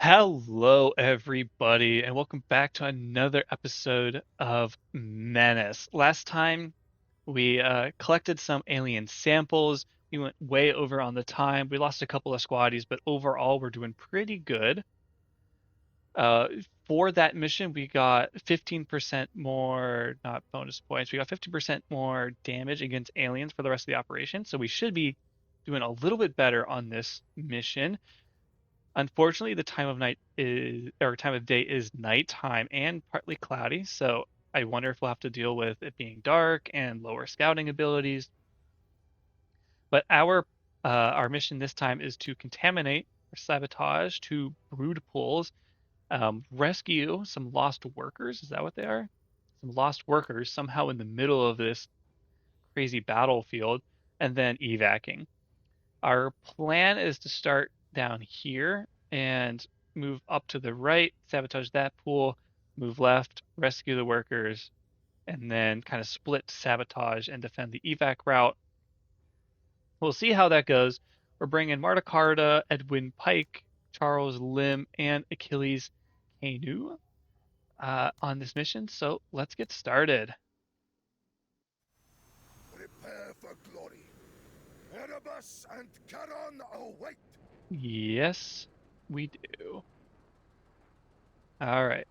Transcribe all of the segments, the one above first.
Hello, everybody, and welcome back to another episode of Menace. Last time we collected some alien samples. We went way over on the time. We lost a couple of squaddies, but overall we're doing pretty good. Uh, for that mission, we got 15% more, not bonus points, we got 50% more damage against aliens for the rest of the operation. So we should be doing a little bit better on this mission. Unfortunately, the time of night is, or time of day is nighttime and partly cloudy, so I wonder if we'll have to deal with it being dark and lower scouting abilities. But our mission this time is to contaminate or sabotage two brood pools, rescue some lost workers. Is that what they are? Some lost workers somehow in the middle of this crazy battlefield, and then evacing. Our plan is to start down here and move up to the right, sabotage that pool, move left, rescue the workers, and then kind of split sabotage and defend the evac route. We'll see how that goes. We're bringing Marta Carta, Edwin Pike, Charles Lim, and Achilles Canu on this mission. So let's get started. Prepare for glory. Erebus and Charon await. Yes, we do. All right.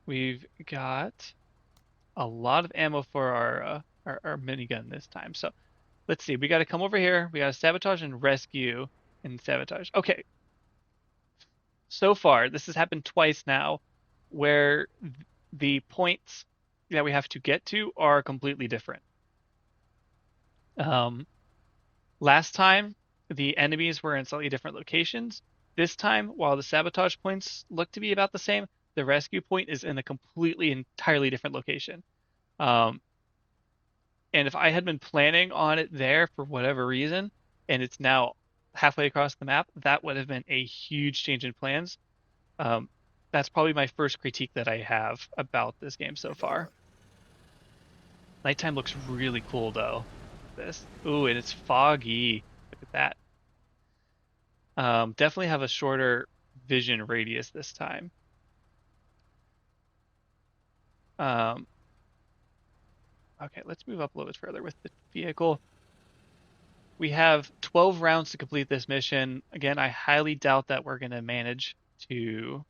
We've got a lot of ammo for our minigun this time. So let's see. We got to come over here. We got to sabotage and rescue and sabotage. Okay. So far, this has happened twice now, where the points that we have to get to are completely different. Last time, the enemies were in slightly different locations. This time, while the sabotage points look to be about the same, the rescue point is in a completely, entirely different location. Um, and if I had been planning on it there for whatever reason, and it's now halfway across the map, that would have been a huge change in plans. That's probably my first critique that I have about this game so far. Nighttime looks really cool though. This, ooh, and it's foggy. Look at that. Definitely have a shorter vision radius this time. Okay, let's move up a little bit further with the vehicle. We have 12 rounds to complete this mission. Again, I highly doubt that we're going to manage to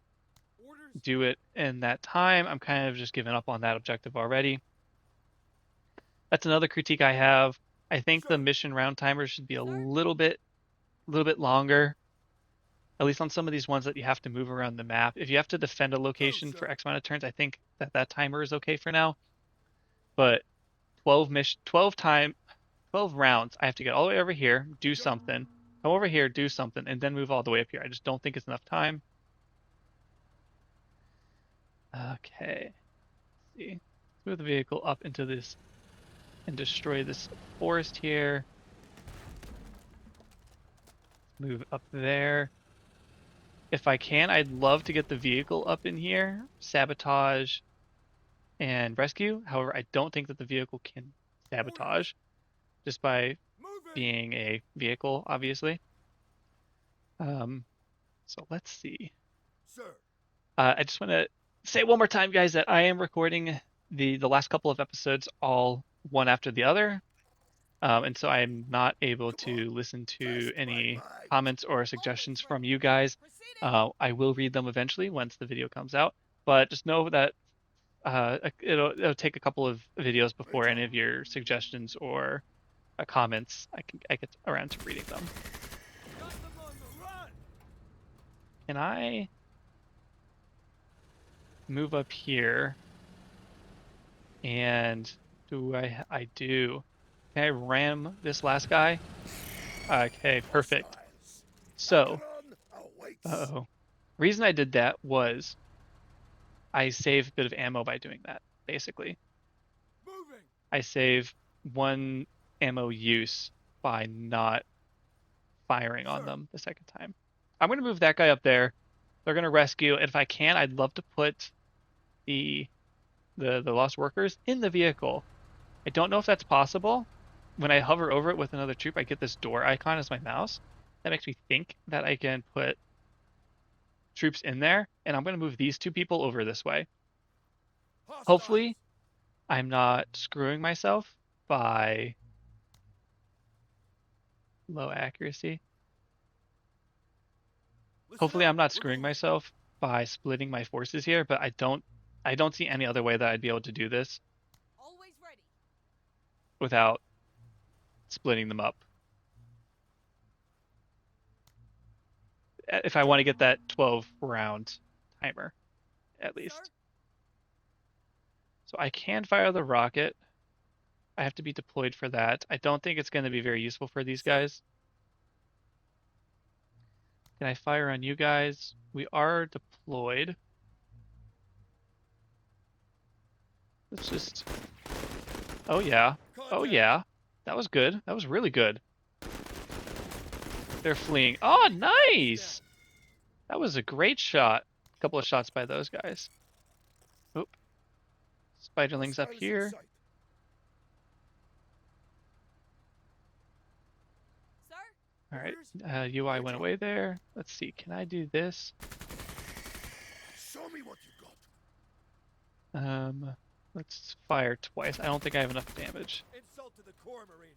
do it in that time. I'm kind of just giving up on that objective already. That's another critique I have. I think the mission round timer should be a little bit longer. At least on some of these ones that you have to move around the map. If you have to defend a location for X amount of turns, I think that timer is okay for now. But 12 rounds, I have to get all the way over here, do something, come over here, do something, and then move all the way up here. I just don't think it's enough time. Okay. Let's see. Let's move the vehicle up into this and destroy this forest here. Move up there. If I can, I'd love to get the vehicle up in here, sabotage and rescue. However, I don't think that the vehicle can sabotage just by being a vehicle, obviously. So let's see. I just want to say one more time, guys, that I am recording the last couple of episodes all one after the other. And so I'm not able to listen to any comments or suggestions from you guys. I will read them eventually once the video comes out, but just know that it'll take a couple of videos before any of your suggestions or comments I get around to reading them. Can I move up here? And do I do? Can I ram this last guy? Okay, perfect. So, uh-oh. Reason I did that was I save a bit of ammo by doing that, basically. I save one ammo use by not firing on them the second time. I'm going to move that guy up there. They're going to rescue. And if I can, I'd love to put the lost workers in the vehicle. I don't know if that's possible. When I hover over it with another troop, I get this door icon as my mouse. That makes me think that I can put troops in there, and I'm going to move these two people over this way. Hostiles. Hopefully, I'm not screwing myself by low accuracy. Listen Hopefully, up. I'm not We're screwing moving. myself by splitting my forces here, but I don't see any other way that I'd be able to do this Always ready. without splitting them up. If I want to get that 12 round timer, at Sir? least. So I can fire the rocket. I have to be deployed for that. I don't think it's going to be very useful for these Sir. guys. Can I fire on you guys? We are deployed. Let's just... Oh, yeah. Oh, Contact. yeah. That was good. That was really good. They're fleeing. Oh, nice! That was a great shot. A couple of shots by those guys. Oop. Spiderlings up Hostiles in here. sight. Sir? All right. Orders? UI Roger. went away there. Let's see. Can I do this? Show me what you got. Let's fire twice. I don't think I have enough damage. Insult to the core, Marine.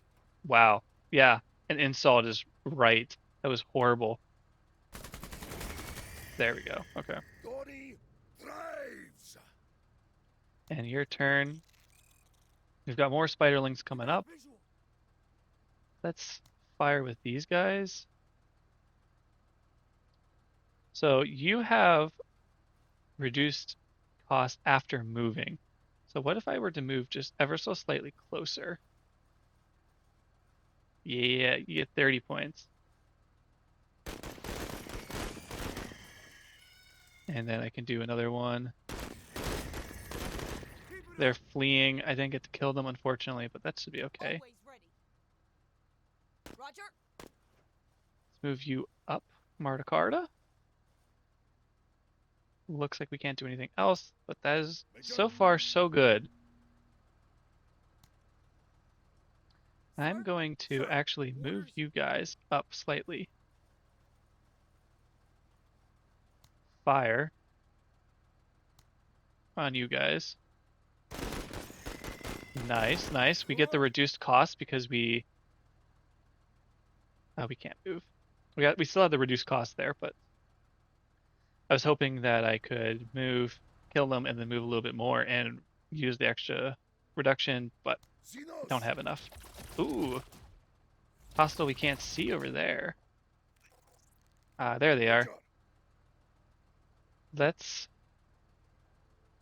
Wow. Yeah, an insult is right. That was horrible. There we go. Okay. Glory thrives. And your turn. We've got more spiderlings coming up. Visual. Let's fire with these guys. So you have reduced cost after moving. So what if I were to move just ever so slightly closer? Yeah, you get 30 points. And then I can do another one. They're fleeing. I didn't get to kill them, unfortunately, but that should be okay. Always ready. Roger. Let's move you up, Martacarda. Looks like we can't do anything else, but that is so far so good. I'm going to actually move you guys up slightly. Fire on you guys. Nice, nice. We get the reduced cost because we can't move. We still have the reduced cost there, but I was hoping that I could move, kill them, and then move a little bit more and use the extra reduction, but I don't have enough. Ooh. Hostile we can't see over there. There they are. Let's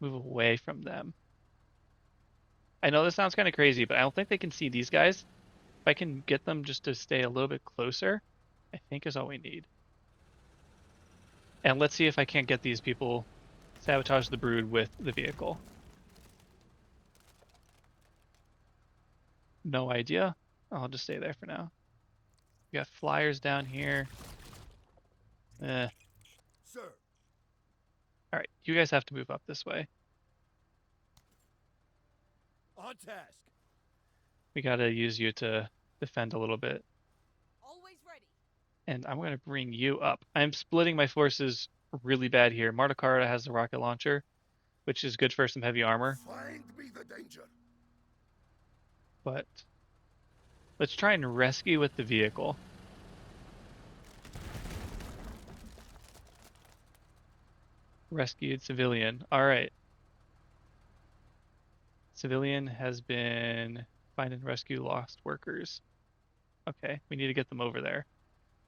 move away from them. I know this sounds kind of crazy, but I don't think they can see these guys. If I can get them just to stay a little bit closer, I think is all we need. And let's see if I can't get these people sabotage the brood with the vehicle. No idea. I'll just stay there for now. We got flyers down here. Sir. All right, you guys have to move up this way. On task. We gotta use you to defend a little bit. Always ready. And I'm gonna bring you up. I'm splitting my forces really bad here. Martacarda has the rocket launcher, which is good for some heavy armor, Find me the danger. but let's try and rescue with the vehicle. Rescued civilian. All right. Civilian has been find and rescue lost workers. Okay, we need to get them over there.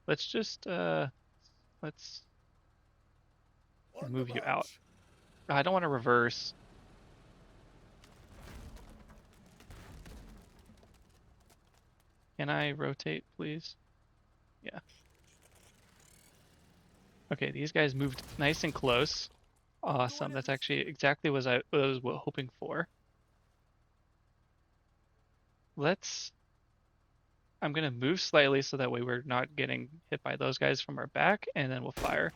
Let's just let's On move the you out. march. I don't want to reverse. Can I rotate, please? Yeah. Okay, these guys moved nice and close. Awesome. That's actually exactly what I was hoping for. I'm gonna move slightly so that way we're not getting hit by those guys from our back, and then we'll fire.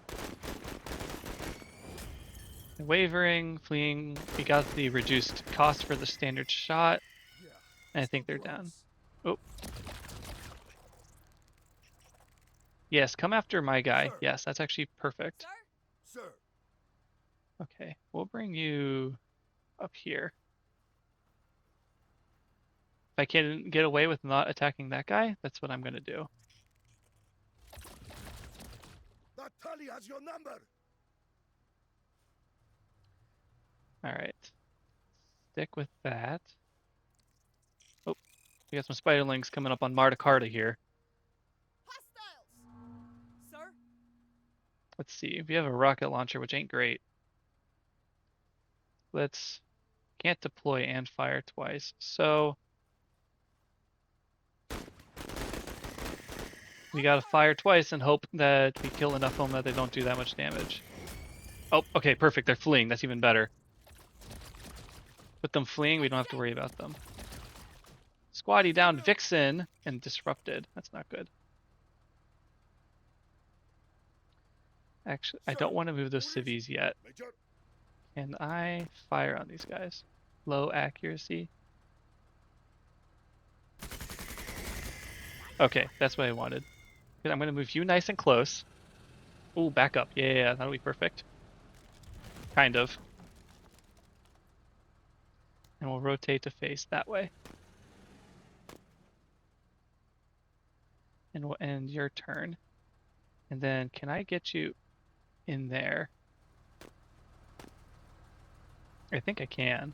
Wavering, fleeing. We got the reduced cost for the standard shot, Yeah. and I think Still they're down. close. Oh. Yes, come after my guy. Sir. Yes, that's actually perfect. Sir? Sir. Okay, we'll bring you up here. If I can get away with not attacking that guy, that's what I'm gonna do. That tally has your number. All right, stick with that. Oh, we got some spiderlings coming up on Marta Carta here. Hostiles! Sir? Let's see. We have a rocket launcher, which ain't great. Let's can't deploy and fire twice. So we gotta fire twice and hope that we kill enough of them that they don't do that much damage. Oh, okay, perfect. They're fleeing. That's even better. With them fleeing, we don't have to worry about them. Squatty down Vixen and disrupted. That's not good. Actually, I don't want to move those civvies yet. Major. Can I fire on these guys? Low accuracy. Okay, that's what I wanted. I'm going to move you nice and close. Ooh, back up. Yeah, that'll be perfect. Kind of. And we'll rotate to face that way. And we'll end your turn. And then can I get you in there? I think I can.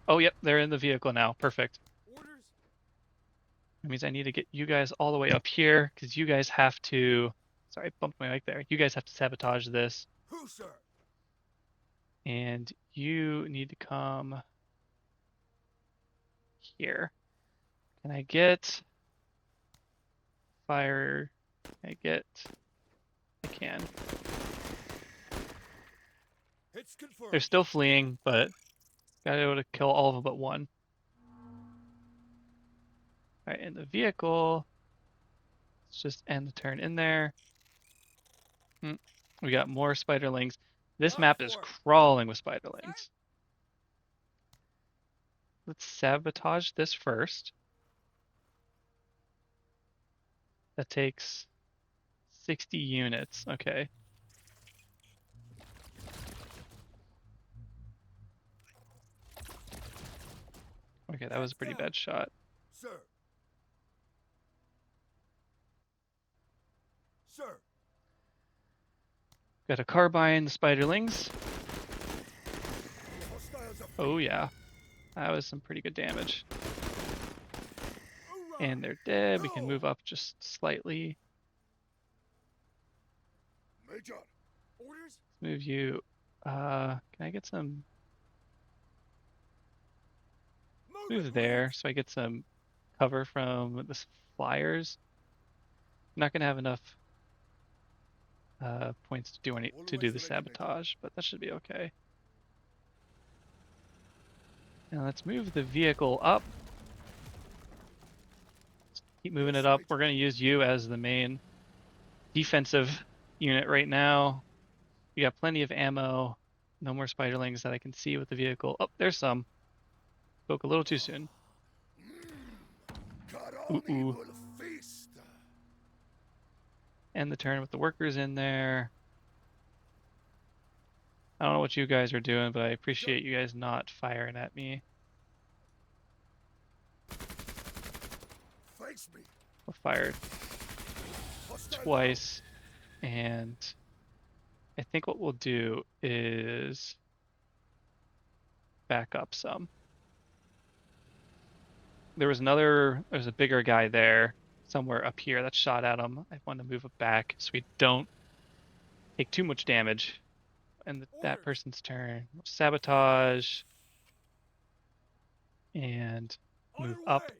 Oh, yep, they're in the vehicle now. Perfect. Orders. That means I need to get you guys all the way up here because you guys have to. Sorry, I bumped my mic there. You guys have to sabotage this. Who, sir? And you need to come here. Can I get fire? Can I get? I can. It's confirmed. They're still fleeing, but gotta be able to kill all of them but one. All right, in the vehicle. Let's just end the turn in there. We got more spiderlings. This map is crawling with spiderlings. Let's sabotage this first. That takes 60 units. Okay. Okay, that was a pretty bad shot. Sir. Sir. Got a carbine, the spiderlings. The hostiles are Oh yeah, that was some pretty good damage. Hoorah! And they're dead. We can move up just slightly. Major. Orders. Let's move you. Can I get some? Move there so I get some cover from the flyers. I'm not gonna have enough points to do the sabotage, but that should be okay. Now let's move the vehicle up. Keep moving it up. We're gonna use you as the main defensive unit right now. We got plenty of ammo. No more spiderlings that I can see with the vehicle. Oh, there's some. Spoke a little too soon. Ooh. will feast. End the turn with the workers in there. I don't know what you guys are doing, but I appreciate you guys not firing at me. Face me. We're fired Hostile twice, and I think what we'll do is back up some. There's a bigger guy there, somewhere up here that shot at him. I want to move it back so we don't take too much damage. And that person's turn. Sabotage. And move up.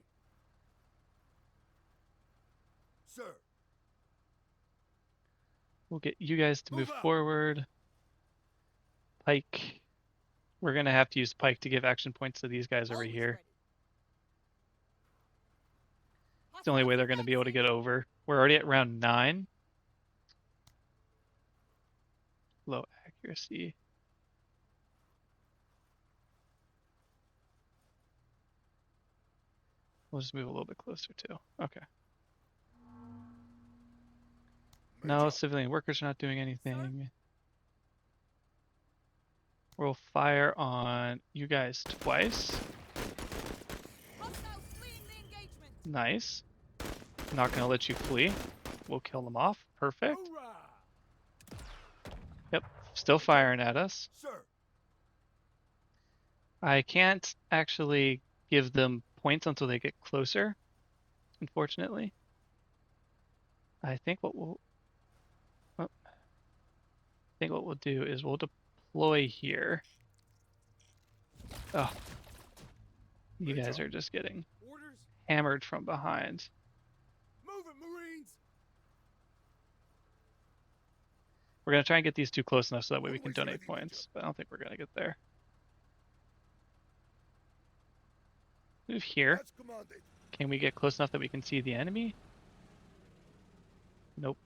Sir. We'll get you guys to move Move up. forward. Pike. We're going to have to use Pike to give action points to these guys over Always here. ready. It's the only way they're going to be able to get over. We're already at round 9. Low accuracy. We'll just move a little bit closer too. Okay. No, civilian workers are not doing anything. We'll fire on you guys twice. Hostiles fleeing the engagement. Nice. Not gonna let you flee. We'll kill them off. Perfect. Hoorah! Yep. Still firing at us. Sir. I can't actually give them points until they get closer, unfortunately. I think what we'll do is we'll deploy here. Oh, you guys are just getting Orders. hammered from behind. Move it, Marines. We're gonna try and get these two close enough so that way we can Always donate ready, points, but I don't think we're gonna get there. Move here. That's commanded. Can we get close enough that we can see the enemy? Nope.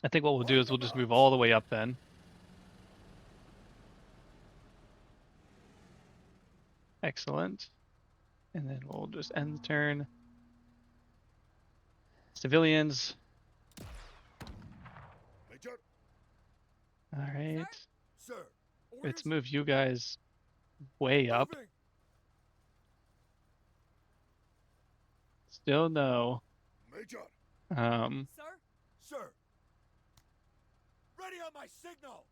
I think what we'll do is we'll just move all the way up then. Excellent. And then we'll just end the turn. Civilians. Major. All right. Sir. Let's move you guys way up. Moving. Still no. Major. Sir? Sir. Ready on my signal.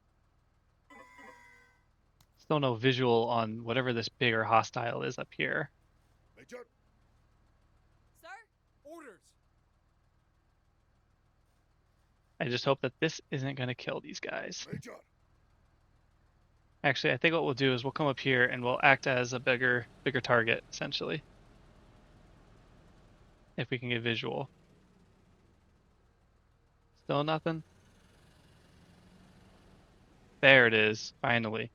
Still no visual on whatever this bigger hostile is up here. Major. Sir? Orders. I just hope that this isn't going to kill these guys. Major. Actually, I think what we'll do is we'll come up here and we'll act as a bigger target, essentially. If we can get visual. Still nothing? There it is, finally.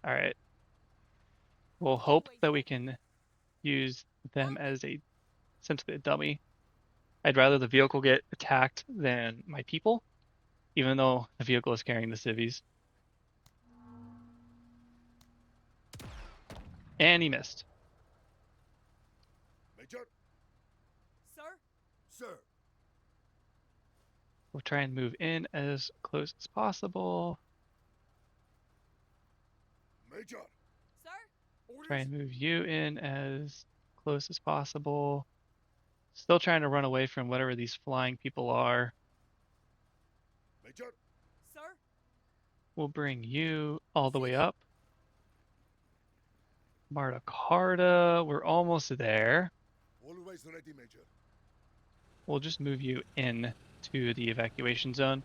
Alright. We'll hope that we can use them as essentially a dummy. I'd rather the vehicle get attacked than my people, even though the vehicle is carrying the civvies. And he missed. Major. Sir? Sir. We'll try and move in as close as possible. Major. Sir? Orders. Try and move you in as close as possible. Still trying to run away from whatever these flying people are. Major. Sir? We'll bring you all the way up. Marta Carta, we're almost there. Always ready, Major. We'll just move you in to the evacuation zone.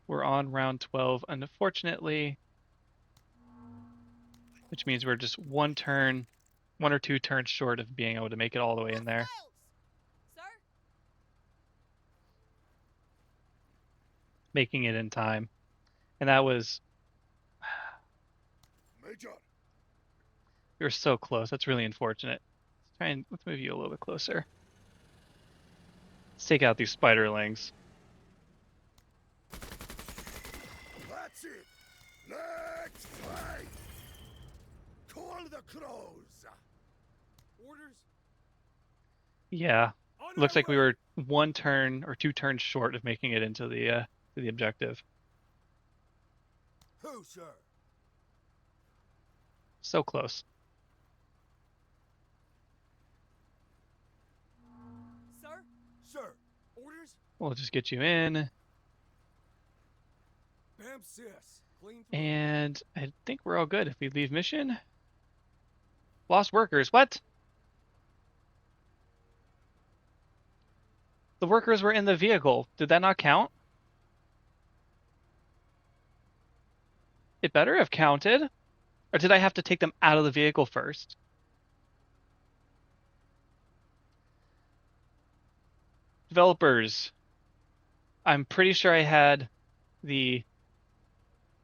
We're on round 12, unfortunately, which means we're just one or two turns short of being able to make it all the way in there. Hostiles! Sir? Making it in time. And that was, Major. we were so close. That's really unfortunate. Let's move you a little bit closer. Let's take out these spiderlings. That's it. Let's fight. Call the crows. Orders. Yeah, On looks our like we way. were one turn or two turns short of making it into the objective. Who, sir? So close. Sir? Sir. Orders. We'll just get you in. Bam, sis. Clean through. And I think we're all good if we leave mission. Lost workers, what? The workers were in the vehicle. Did that not count? It better have counted. Or did I have to take them out of the vehicle first? Developers. I'm pretty sure I had the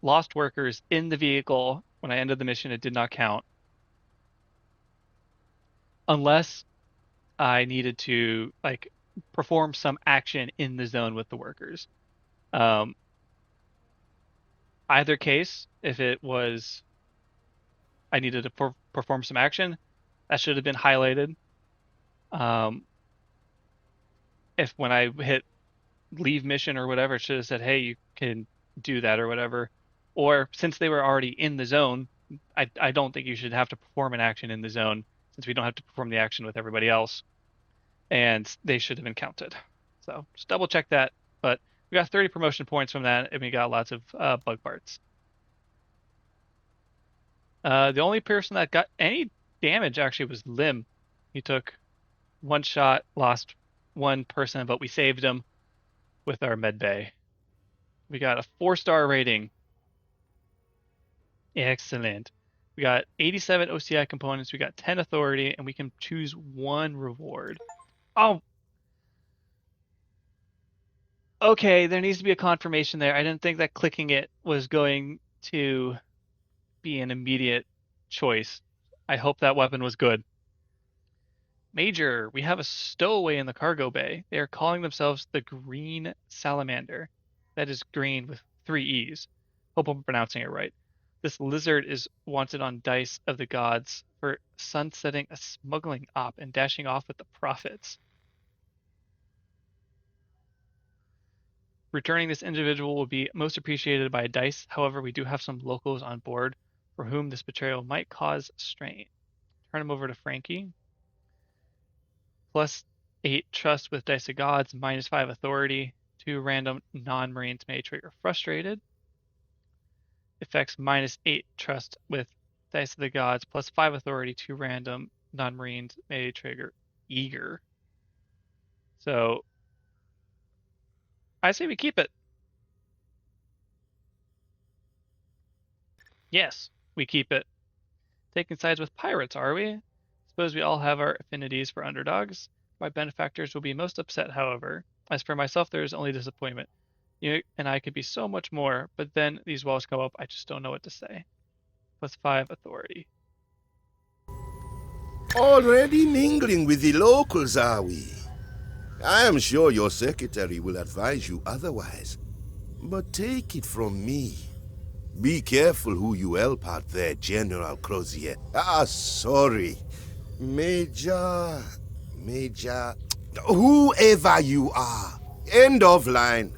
lost workers in the vehicle when I ended the mission. It did not count. Unless I needed to perform some action in the zone with the workers. Either case, if it was I needed to perform some action, that should have been highlighted. If when I hit leave mission or whatever. It should have said, hey, you can do that or whatever. Or since they were already in the zone, I don't think you should have to perform an action in the zone since we don't have to perform the action with everybody else. And they should have been counted. So just double check that. But we got 30 promotion points from that, and we got lots of bug parts. The only person that got any damage actually was Lim. He took one shot, lost one person, but we saved him with our med bay. We got a 4-star rating. Excellent. We got 87 OCI components, we got 10 authority, and we can choose one reward. Oh, okay, there needs to be a confirmation there. I didn't think that clicking it was going to be an immediate choice. I hope that weapon was good. Major, we have a stowaway in the cargo bay. They are calling themselves the Green Salamander. That is green with 3 E's. Hope I'm pronouncing it right. This lizard is wanted on Dice of the Gods for sunsetting a smuggling op and dashing off with the profits. Returning this individual will be most appreciated by Dice. However, we do have some locals on board for whom this betrayal might cause strain. Turn him over to Frankie. +8 trust with Dice of Gods, -5 authority. 2 random non-marines may trigger frustrated. Effects -8 trust with Dice of the Gods, +5 authority. 2 random non-marines may trigger eager. So I say we keep it. Yes, we keep it. Taking sides with pirates, are we? Suppose we all have our affinities for underdogs. My benefactors will be most upset, however. As for myself, there is only disappointment. You and I could be so much more, but then these walls come up, I just don't know what to say. +5 authority. Already mingling with the locals, are we? I am sure your secretary will advise you otherwise. But take it from me. Be careful who you help out there, General Crozier. Sorry. Major... Whoever you are. End of line.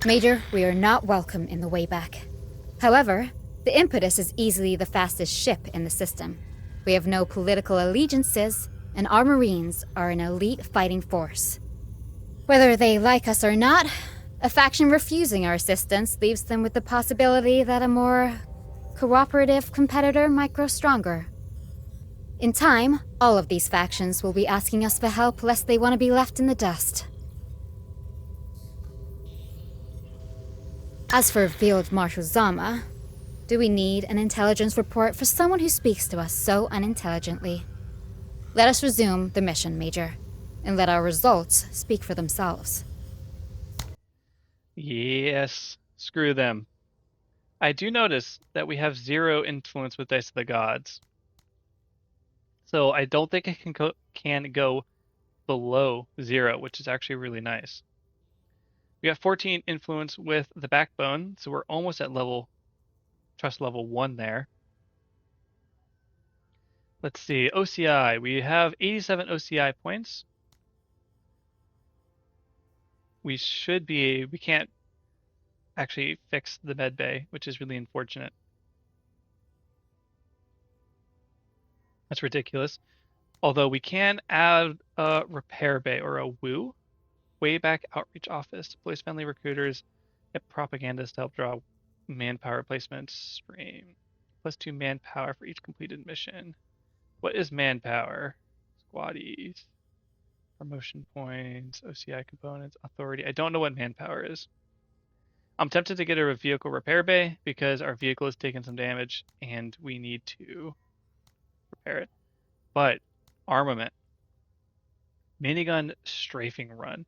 Major, we are not welcome in the way back. However, the Impetus is easily the fastest ship in the system. We have no political allegiances, and our Marines are an elite fighting force. Whether they like us or not, a faction refusing our assistance leaves them with the possibility that a more cooperative competitor might grow stronger. In time, all of these factions will be asking us for help lest they want to be left in the dust. As for Field Marshal Zama, do we need an intelligence report for someone who speaks to us so unintelligently? Let us resume the mission, Major, and let our results speak for themselves. Yes, screw them. I do notice that we have 0 influence with Dice of the Gods. So I don't think it can go below 0, which is actually really nice. We got 14 influence with the backbone, so we're almost at trust level 1 there. Let's see, OCI. We have 87 OCI points. We can't actually fix the med bay, which is really unfortunate. That's ridiculous. Although we can add a repair bay or a WOO, Wayback Outreach Office, place friendly recruiters at propagandists to help draw manpower placements stream. +2 manpower for each completed mission. What is manpower? Squaddies. Promotion points, OCI components, authority. I don't know what manpower is. I'm tempted to get a vehicle repair bay because our vehicle has taken some damage and we need to repair it. But armament. Minigun strafing run.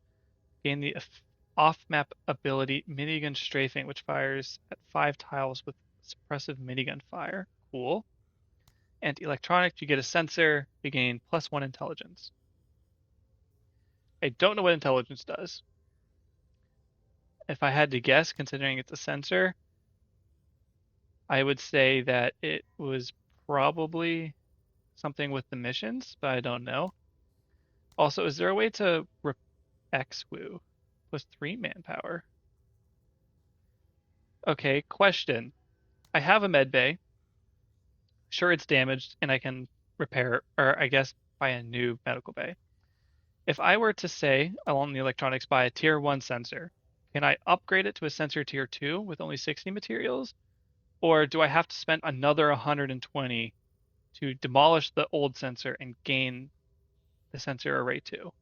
Gain the off-map ability Minigun Strafing, which fires at 5 tiles with suppressive minigun fire. Cool. And electronic, you get a sensor, you gain +1 intelligence. I don't know what intelligence does. If I had to guess, considering it's a sensor, I would say that it was probably something with the missions, but I don't know. Also, is there a way to X-Woo. +3 manpower. Okay, question. I have a med bay. Sure, it's damaged and I can repair, or I guess buy a new medical bay. If I were to say I want the electronics buy a tier 1 sensor, can I upgrade it to a sensor tier 2 with only 60 materials? Or do I have to spend another 120 to demolish the old sensor and gain the sensor array 2?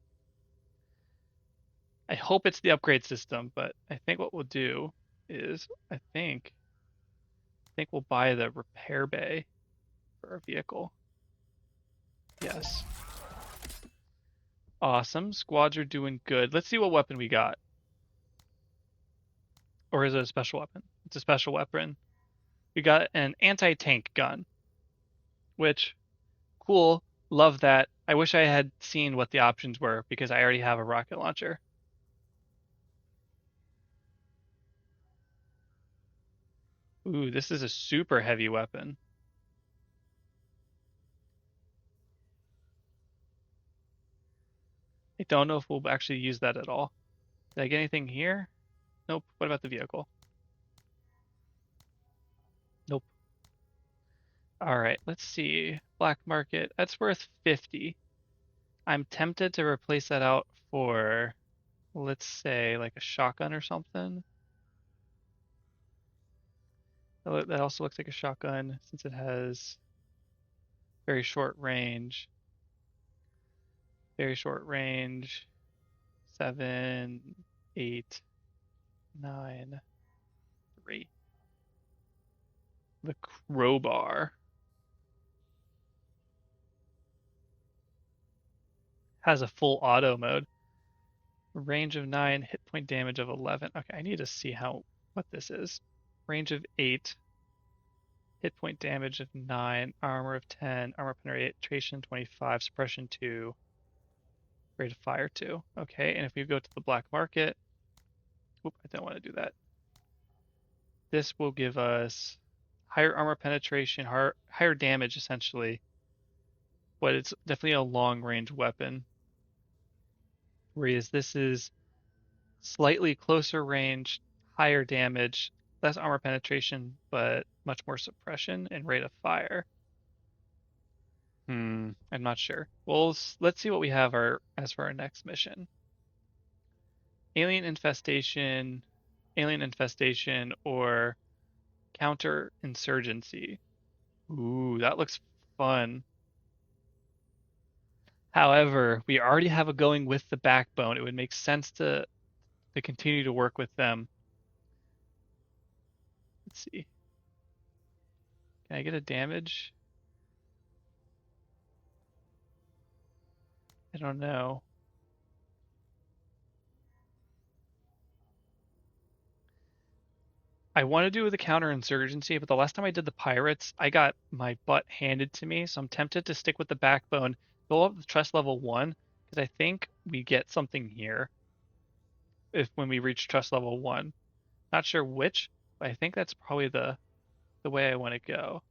I hope it's the upgrade system, but I think what we'll do is I think we'll buy the repair bay for our vehicle. Yes. Awesome. Squads are doing good. Let's see what weapon we got. Or is it a special weapon? It's a special weapon. We got an anti-tank gun, which, cool. Love that. I wish I had seen what the options were because I already have a rocket launcher. Ooh, this is a super heavy weapon. I don't know if we'll actually use that at all. Did I get anything here? Nope. What about the vehicle? Nope. All right, let's see. Black market. That's worth 50. I'm tempted to replace that out for, let's say, like a shotgun or something. That also looks like a shotgun since it has very short range. Very short range. 7, 8, 9, 3. The crowbar has a full auto mode. Range of 9, hit point damage of 11. Okay, I need to see what this is. Range of 8, hit point damage of 9, armor of 10, armor penetration 25, suppression 2, rate of fire 2. Okay, and if we go to the black market, whoop, I don't want to do that. This will give us higher armor penetration, higher damage essentially, but it's definitely a long range weapon. Whereas this is slightly closer range, higher damage, less armor penetration, but much more suppression and rate of fire. I'm not sure. Well, let's see what we have as for our next mission. Alien infestation, or counterinsurgency. Ooh, that looks fun. However, we already have a going with the backbone. It would make sense to continue to work with them. Let's see. Can I get a damage? I don't know. I want to do the counterinsurgency, but the last time I did the pirates, I got my butt handed to me, so I'm tempted to stick with the backbone, go up the trust level 1, because I think we get something here when we reach trust level 1. Not sure which, but I think that's probably the way I want to go.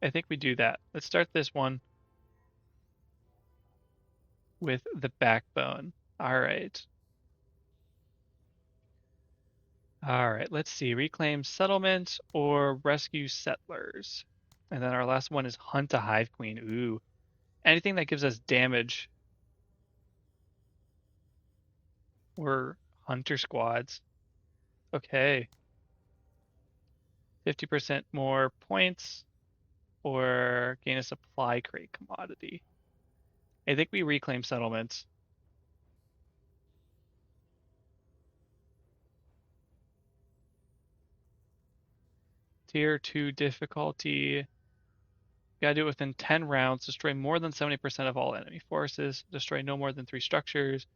I think we do that. Let's start this one with the backbone. All right. All right, let's see. Reclaim settlement or rescue settlers. And then our last one is hunt a hive queen. Ooh. Anything that gives us damage or hunter squads. Okay. 50% more points or gain a supply crate commodity. I think we reclaim settlements. Tier 2 difficulty. Gotta do it within 10 rounds. Destroy more than 70% of all enemy forces. Destroy no more than 3 structures.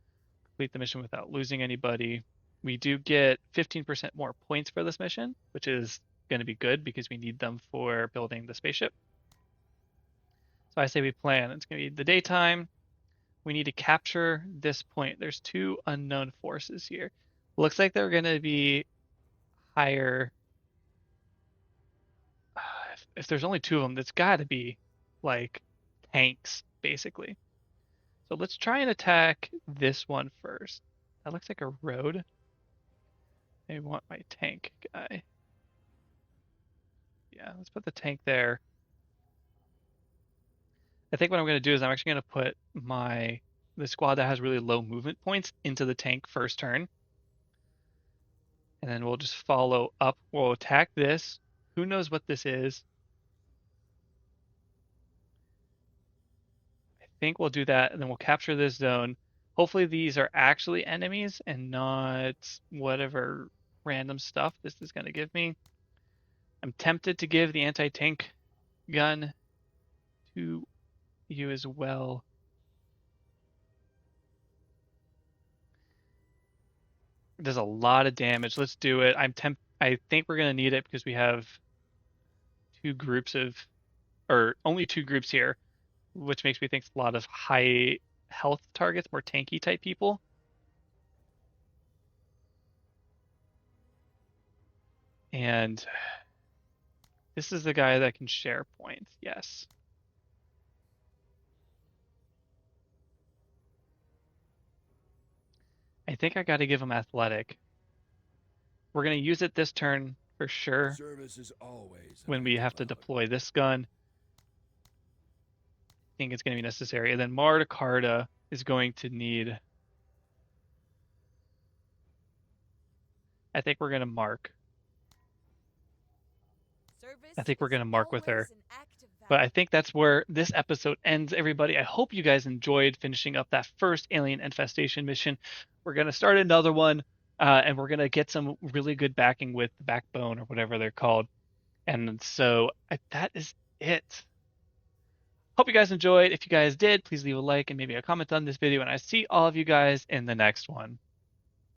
Complete the mission without losing anybody. We do get 15% more points for this mission, which is going to be good because we need them for building the spaceship. So I say we plan. It's going to be the daytime. We need to capture this point. There's 2 unknown forces here. Looks like they're going to be higher. If there's only 2 of them, that's got to be like tanks, basically. So let's try and attack this one first. That looks like a road. I want my tank guy. Yeah, let's put the tank there. I think what I'm going to do is I'm actually going to put the squad that has really low movement points into the tank first turn. And then we'll just follow up. We'll attack this. Who knows what this is? I think we'll do that, and then we'll capture this zone. Hopefully these are actually enemies and not whatever random stuff this is going to give me. I'm tempted to give the anti-tank gun to you as well. It does a lot of damage. Let's do it. I think we're going to need it because we have only two groups here, which makes me think it's a lot of high health targets, more tanky type people. And this is the guy that can share points. Yes. I think I got to give him athletic. We're going to use it this turn for sure. Service is always when we have to deploy this gun. I think it's going to be necessary. And then Martacarda is going to need... I think we're going to mark. I think we're going to mark with her. But I think that's where this episode ends, everybody. I hope you guys enjoyed finishing up that first alien infestation mission. We're going to start another one, and we're going to get some really good backing with the backbone or whatever they're called. And so that is it. Hope you guys enjoyed. If you guys did, please leave a like and maybe a comment on this video, and I see all of you guys in the next one.